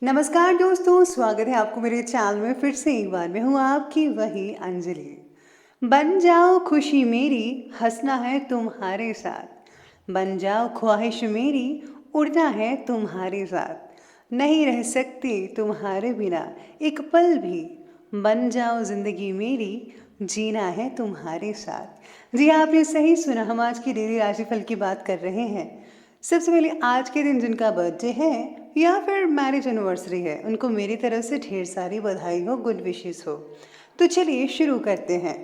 नमस्कार दोस्तों, स्वागत है आपको मेरे चैनल में फिर से एक बार। मैं हूँ आपकी वही अंजलि। बन जाओ खुशी मेरी, हंसना है तुम्हारे साथ। बन जाओ ख्वाहिश मेरी, उड़ना है तुम्हारे साथ। नहीं रह सकती तुम्हारे बिना एक पल भी। बन जाओ जिंदगी मेरी, जीना है तुम्हारे साथ। जी हाँ, आपने सही सुना। हम आज की डेली राशिफल की बात कर रहे हैं। सबसे पहले आज के दिन जिनका बर्थडे है या फिर मैरिज एनिवर्सरी है, उनको मेरी तरफ से ढेर सारी बधाई हो, गुड विशेस हो। तो चलिए शुरू करते हैं।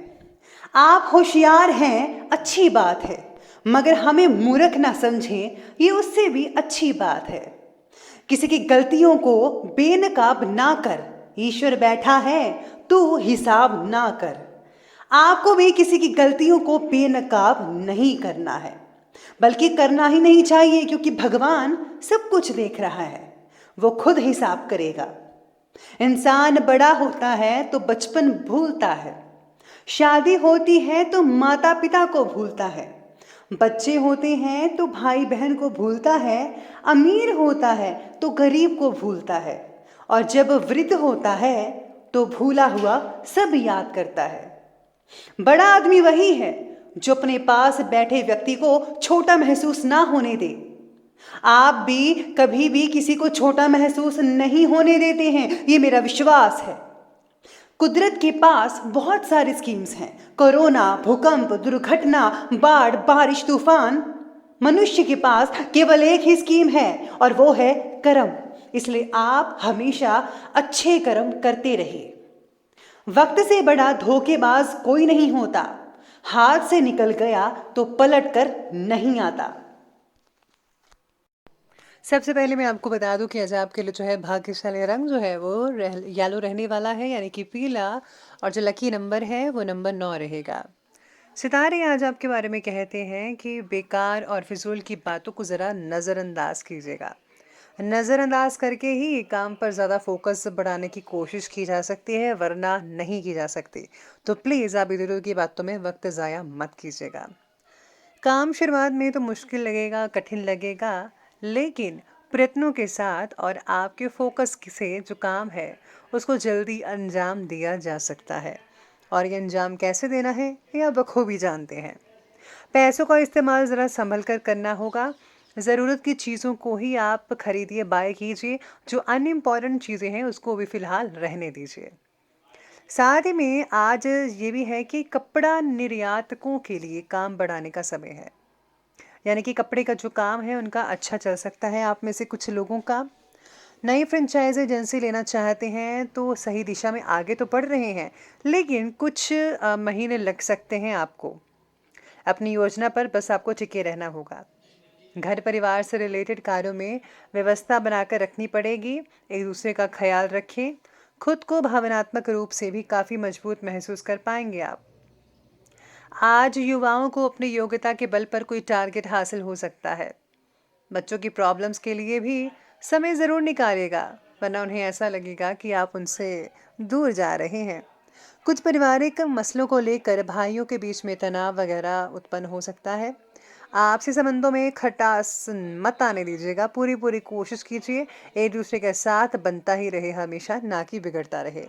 आप होशियार हैं, अच्छी बात है, मगर हमें मूर्ख ना समझें, ये उससे भी अच्छी बात है। किसी की गलतियों को बेनकाब ना कर, ईश्वर बैठा है, तू हिसाब ना कर। आपको भी किसी की गलतियों को बेनकाब नहीं करना है, बल्कि करना ही नहीं चाहिए, क्योंकि भगवान सब कुछ देख रहा है, वो खुद हिसाब करेगा। इंसान बड़ा होता है तो बचपन भूलता है, शादी होती है तो माता पिता को भूलता है, बच्चे होते हैं तो भाई बहन को भूलता है, अमीर होता है तो गरीब को भूलता है, और जब वृद्ध होता है तो भूला हुआ सब याद करता है। बड़ा आदमी वही है जो अपने पास बैठे व्यक्ति को छोटा महसूस ना होने दे। आप भी कभी भी किसी को छोटा महसूस नहीं होने देते हैं, ये मेरा विश्वास है। कुदरत के पास बहुत सारी स्कीम्स हैं। कोरोना, भूकंप, दुर्घटना, बाढ़, बारिश, तूफान। मनुष्य के पास केवल एक ही स्कीम है, और वो है कर्म। इसलिए आप हमेशा अच्छे कर्म करते रहिए। वक्त से बड़ा धोखेबाज कोई नहीं होता, हाथ से निकल गया तो पलट कर नहीं आता। सबसे पहले मैं आपको बता दूं कि आज आपके लिए जो है भाग्यशाली रंग जो है वो येलो रहने वाला है, यानी कि पीला। और जो लकी नंबर है वो नंबर 9 रहेगा। सितारे आज आपके बारे में कहते हैं कि बेकार और फिजूल की बातों को ज़रा नज़रअंदाज कीजिएगा। नज़रअंदाज करके ही काम पर ज़्यादा फोकस बढ़ाने की कोशिश की जा सकती है, वरना नहीं की जा सकती। तो प्लीज़ आप इधर उधर की बातों में वक्त ज़ाया मत कीजिएगा। काम शुरुआत में तो मुश्किल लगेगा, कठिन लगेगा, लेकिन प्रयत्नों के साथ और आपके फोकस से जो काम है उसको जल्दी अंजाम दिया जा सकता है। और ये अंजाम कैसे देना है ये आप बखूबी जानते हैं। पैसों का इस्तेमाल ज़रा संभल कर करना होगा। ज़रूरत की चीज़ों को ही आप खरीदिए, बाय कीजिए। जो अनइम्पॉर्टेंट चीज़ें हैं उसको भी फ़िलहाल रहने दीजिए। साथ ही में आज ये भी है कि कपड़ा निर्यातकों के लिए काम बढ़ाने का समय है, यानी कि कपड़े का जो काम है उनका अच्छा चल सकता है। आप में से कुछ लोगों का नई फ्रेंचाइज एजेंसी लेना चाहते हैं तो सही दिशा में आगे तो बढ़ रहे हैं, लेकिन कुछ महीने लग सकते हैं आपको। अपनी योजना पर बस आपको टिके रहना होगा। घर परिवार से रिलेटेड कार्यों में व्यवस्था बनाकर रखनी पड़ेगी। एक दूसरे का ख्याल रखें। खुद को भावनात्मक रूप से भी काफ़ी मजबूत महसूस कर पाएंगे आप। आज युवाओं को अपनी योग्यता के बल पर कोई टारगेट हासिल हो सकता है। बच्चों की प्रॉब्लम्स के लिए भी समय ज़रूर निकालेगा, वरना उन्हें ऐसा लगेगा कि आप उनसे दूर जा रहे हैं। कुछ पारिवारिक मसलों को लेकर भाइयों के बीच में तनाव वगैरह उत्पन्न हो सकता है। आपसी संबंधों में खटास मत आने दीजिएगा। पूरी पूरी कोशिश कीजिए एक दूसरे के साथ बनता ही रहे हमेशा, ना कि बिगड़ता रहे।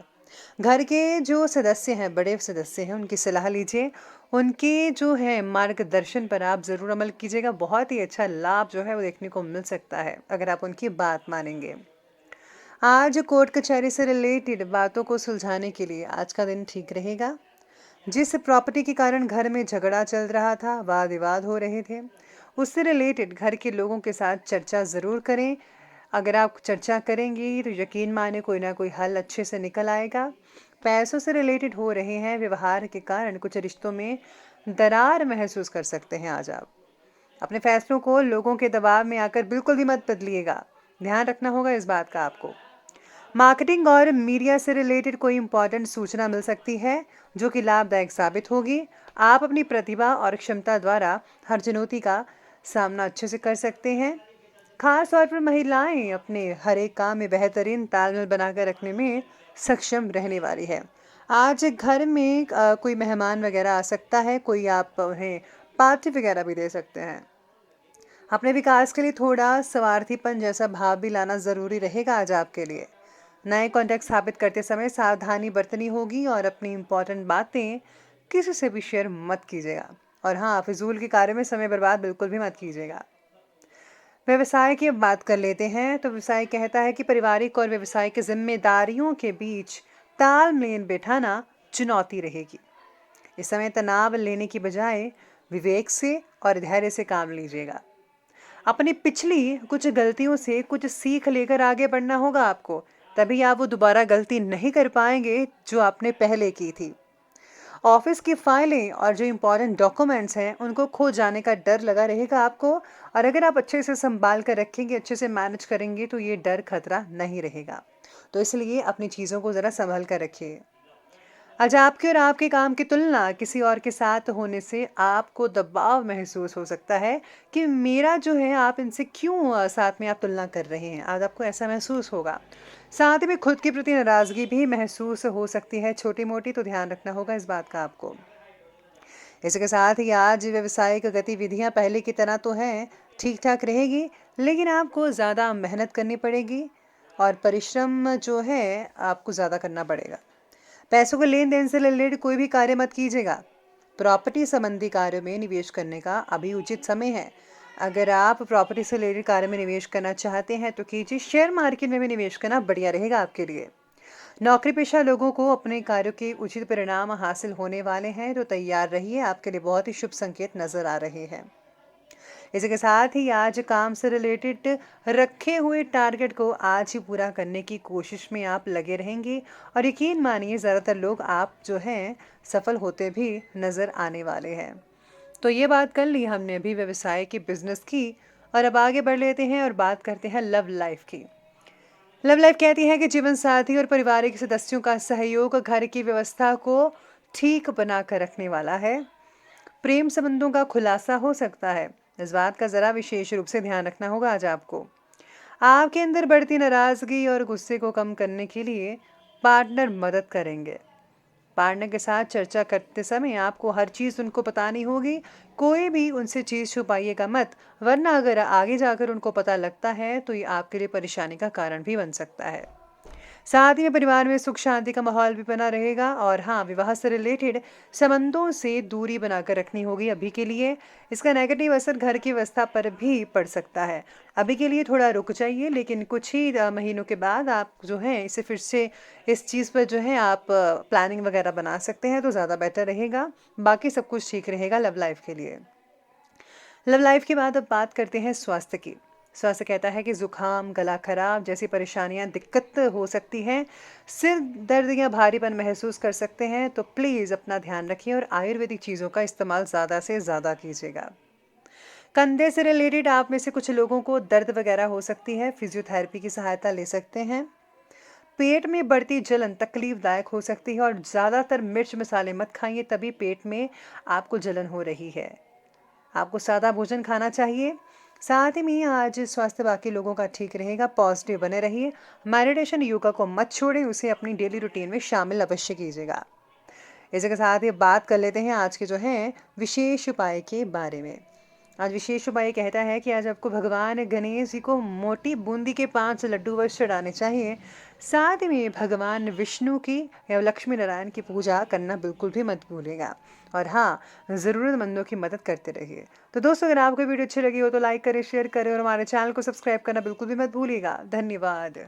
घर के जो सदस्य हैं, बड़े सदस्य हैं, उनकी सलाह लीजिए। उनके जो है मार्गदर्शन पर आप ज़रूर अमल कीजिएगा। बहुत ही अच्छा लाभ जो है वो देखने को मिल सकता है अगर आप उनकी बात मानेंगे। आज कोर्ट कचहरी से रिलेटेड बातों को सुलझाने के लिए आज का दिन ठीक रहेगा। जिस प्रॉपर्टी के कारण घर में झगड़ा चल रहा था, वाद विवाद हो रहे थे, उससे रिलेटेड घर के लोगों के साथ चर्चा ज़रूर करें। अगर आप चर्चा करेंगी तो यकीन माने कोई ना कोई हल अच्छे से निकल आएगा। पैसों से रिलेटेड हो रहे हैं व्यवहार के कारण कुछ रिश्तों में दरार महसूस कर सकते हैं आज आप। अपने फैसलों को लोगों के दबाव में आकर बिल्कुल भी मत बदलिएगा, ध्यान रखना होगा इस बात का आपको। मार्केटिंग और मीडिया से रिलेटेड कोई इंपॉर्टेंट सूचना मिल सकती है जो कि लाभदायक साबित होगी। आप अपनी प्रतिभा और क्षमता द्वारा हर चुनौती का सामना अच्छे से कर सकते हैं। खास तौर पर महिलाएं अपने हर एक काम में बेहतरीन तालमेल बनाकर रखने में सक्षम रहने वाली है। आज घर में कोई मेहमान वगैरह आ सकता है, कोई आप उन्हें पार्टी वगैरह भी दे सकते हैं। अपने विकास के लिए थोड़ा स्वार्थीपन जैसा भाव भी लाना ज़रूरी रहेगा आज आपके लिए। नए कॉन्टैक्ट स्थापित करते समय सावधानी बरतनी होगी और अपनी इम्पोर्टेंट बातें किसी से भी शेयर मत कीजिएगा। और हाँ, फिजूल के कार्य में समय बर्बाद बिल्कुल भी मत कीजिएगा। व्यवसाय की अब बात कर लेते हैं। तो व्यवसाय कहता है कि पारिवारिक और व्यवसाय की जिम्मेदारियों के बीच तालमेल बैठाना चुनौती रहेगी। इस समय तनाव लेने की बजाय विवेक से और धैर्य से काम लीजिएगा। अपनी पिछली कुछ गलतियों से कुछ सीख लेकर आगे बढ़ना होगा आपको, तभी आप वो दोबारा गलती नहीं कर पाएंगे जो आपने पहले की थी। ऑफिस की फाइलें और जो इम्पोर्टेंट डॉक्यूमेंट्स हैं उनको खो जाने का डर लगा रहेगा आपको, और अगर आप अच्छे से संभाल कर रखेंगे, अच्छे से मैनेज करेंगे तो ये डर खतरा नहीं रहेगा। तो इसलिए अपनी चीज़ों को ज़रा संभल कर रखिए। आज आपके और आपके काम की तुलना किसी और के साथ होने से आपको दबाव महसूस हो सकता है कि मेरा जो है, आप इनसे क्यों साथ में आप तुलना कर रहे हैं। आज आपको ऐसा महसूस होगा। साथ ही में खुद के प्रति नाराज़गी भी महसूस हो सकती है, छोटी मोटी, तो ध्यान रखना होगा इस बात का आपको। इसके साथ ही आज व्यावसायिक गतिविधियां पहले की तरह तो हैं, ठीक ठाक रहेगी, लेकिन आपको ज़्यादा मेहनत करनी पड़ेगी और परिश्रम जो है आपको ज़्यादा करना पड़ेगा। पैसों के लेन देन से रिलेटेड कोई भी कार्य मत कीजिएगा। प्रॉपर्टी संबंधी कार्यों में निवेश करने का अभी उचित समय है। अगर आप प्रॉपर्टी से रिलेटेड कार्य में निवेश करना चाहते हैं तो कीजिए। शेयर मार्केट में भी निवेश करना बढ़िया रहेगा आपके लिए। नौकरी पेशा लोगों को अपने कार्यों के उचित परिणाम हासिल होने वाले हैं, तो तैयार रहिए, आपके लिए बहुत ही शुभ संकेत नजर आ रहे हैं। इसके साथ ही आज काम से रिलेटेड रखे हुए टारगेट को आज ही पूरा करने की कोशिश में आप लगे रहेंगे, और यकीन मानिए ज़्यादातर लोग आप जो हैं सफल होते भी नज़र आने वाले हैं। तो ये बात कर ली हमने अभी व्यवसाय की, बिजनेस की, और अब आगे बढ़ लेते हैं और बात करते हैं लव लाइफ की। लव लाइफ कहती है कि जीवन साथी और पारिवारिक सदस्यों का सहयोग घर की व्यवस्था को ठीक बना कर रखने वाला है। प्रेम संबंधों का खुलासा हो सकता है, इस बात का ज़रा विशेष रूप से ध्यान रखना होगा आज आपको। आपके अंदर बढ़ती नाराज़गी और गुस्से को कम करने के लिए पार्टनर मदद करेंगे। पार्टनर के साथ चर्चा करते समय आपको हर चीज़ उनको बतानी होगी। कोई भी उनसे चीज़ छुपाइएगा मत, वरना अगर आगे जाकर उनको पता लगता है तो ये आपके लिए परेशानी का कारण भी बन सकता है। साथ ही में परिवार में सुख शांति का माहौल भी बना रहेगा। और हाँ, विवाह से रिलेटेड संबंधों से दूरी बनाकर रखनी होगी अभी के लिए। इसका नेगेटिव असर घर की व्यवस्था पर भी पड़ सकता है। अभी के लिए थोड़ा रुक जाइए, लेकिन कुछ ही महीनों के बाद आप जो है इसे फिर से इस चीज़ पर जो है आप प्लानिंग वगैरह बना सकते हैं, तो ज़्यादा बेटर रहेगा। बाकी सब कुछ ठीक रहेगा लव लाइफ के लिए। लव लाइफ के बाद अब बात करते हैं स्वास्थ्य की। स्वास्थ्य कहता है कि जुकाम, गला खराब जैसी परेशानियां दिक्कत हो सकती हैं। सिर दर्द या भारीपन महसूस कर सकते हैं, तो प्लीज़ अपना ध्यान रखिए और आयुर्वेदिक चीज़ों का इस्तेमाल ज़्यादा से ज़्यादा कीजिएगा। कंधे से रिलेटेड आप में से कुछ लोगों को दर्द वगैरह हो सकती है, फिजियोथेरेपी की सहायता ले सकते हैं। पेट में बढ़ती जलन तकलीफदायक हो सकती है, और ज़्यादातर मिर्च मसाले मत खाइए, तभी पेट में आपको जलन हो रही है। आपको सादा भोजन खाना चाहिए। साथ ही में आज स्वास्थ्य बाकी लोगों का ठीक रहेगा। पॉजिटिव बने रहिए। मेडिटेशन, योगा को मत छोड़ें, उसे अपनी डेली रूटीन में शामिल अवश्य कीजिएगा। इसी के साथ ही बात कर लेते हैं आज के जो हैं विशेष उपाय के बारे में। आज विशेष उपाय कहता है कि आज आपको भगवान गणेश जी को मोटी बूंदी के 5 लड्डू वश चढ़ाने चाहिए। साथ ही में भगवान विष्णु की या लक्ष्मी नारायण की पूजा करना बिल्कुल भी मत भूलिएगा। और हाँ, ज़रूरतमंदों की मदद करते रहिए। तो दोस्तों, अगर आपको वीडियो अच्छी लगी हो तो लाइक करें, शेयर करें, और हमारे चैनल को सब्सक्राइब करना बिल्कुल भी मत भूलिएगा। धन्यवाद।